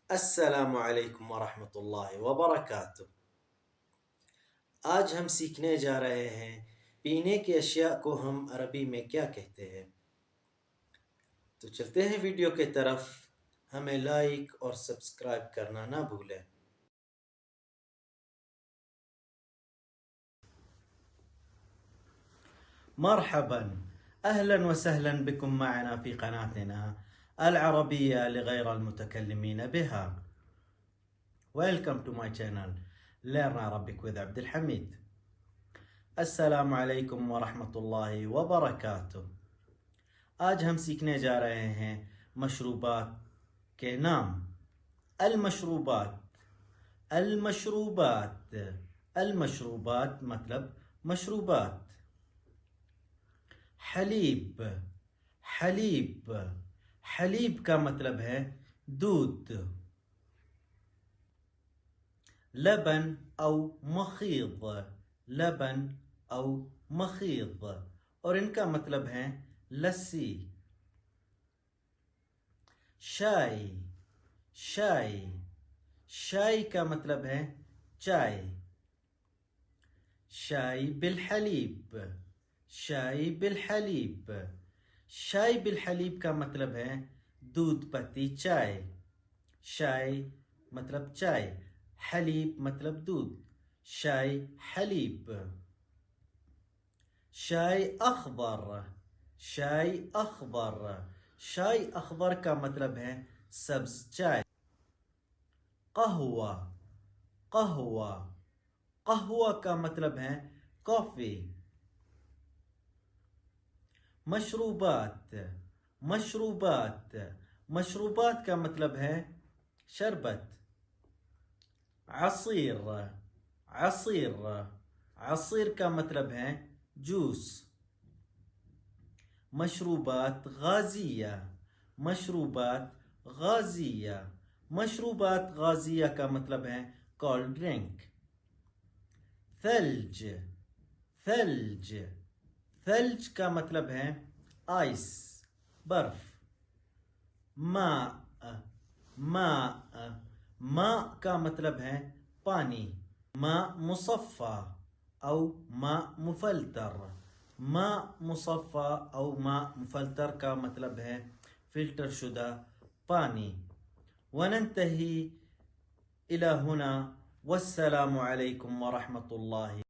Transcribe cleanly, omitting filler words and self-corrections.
السلام علیکم ورحمۃ اللہ وبرکاتہ۔ آج ہم سیکھنے جا رہے ہیں پینے کی اشیاء کو ہم عربی میں کیا کہتے ہیں۔ تو چلتے ہیں ویڈیو کی طرف۔ ہمیں لائک اور سبسکرائب کرنا نہ بھولیں۔ مرحبا، اهلا وسهلا بكم معنا في قناتنا العربية لغير المتكلمين بها. Welcome to my channel Learn Arabic with عبد الحميد. السلام علیکم ورحمۃ اللہ وبرکاتہ۔ آج ہم سیکھنے جا رہے ہیں مشروبات کے نام۔ المشروبات، المشروبات، المشروبات مطلب مشروبات۔ حلیب، حلیب، حلیب کا مطلب ہے دودھ۔ لبن او مخیض، لبن او مخیض، اور ان کا مطلب ہے لسی۔ شائے، شائے، شائے کا مطلب ہے چائے۔ شائی بالحلیب، شائی بالحلیب، شائی بالحلیب کا مطلب ہے دودھ پتی چائے۔ شائے مطلب چائے، حلیب مطلب دودھ، شائی حلیب۔ شائی اخضر، شائی اخضر، شائی اخضر کا مطلب ہے سبز چائے۔ قہوہ، قہوہ، قہوہ کا مطلب ہے کافی۔ مشروبات، مشروبات، مشروبات کا مطلب ہے شربت۔ عصیر، عصیر، عصیر کا مطلب ہے جوس۔ مشروبات غازیہ، مشروبات غازیہ، مشروبات غازیہ کا مطلب ہے کولڈ ڈرنک۔ ثلج، ثلج، ثلج کا مطلب ہے آئس، برف۔ ماء، ماء، ماء کا مطلب ہے پانی۔ ماء مصفى او ماء مفلتر، ماء مصفى او ماء مفلتر کا مطلب ہے فلٹر شدہ پانی۔ وننتہی الى هنا، والسلام علیکم ورحمۃ اللہ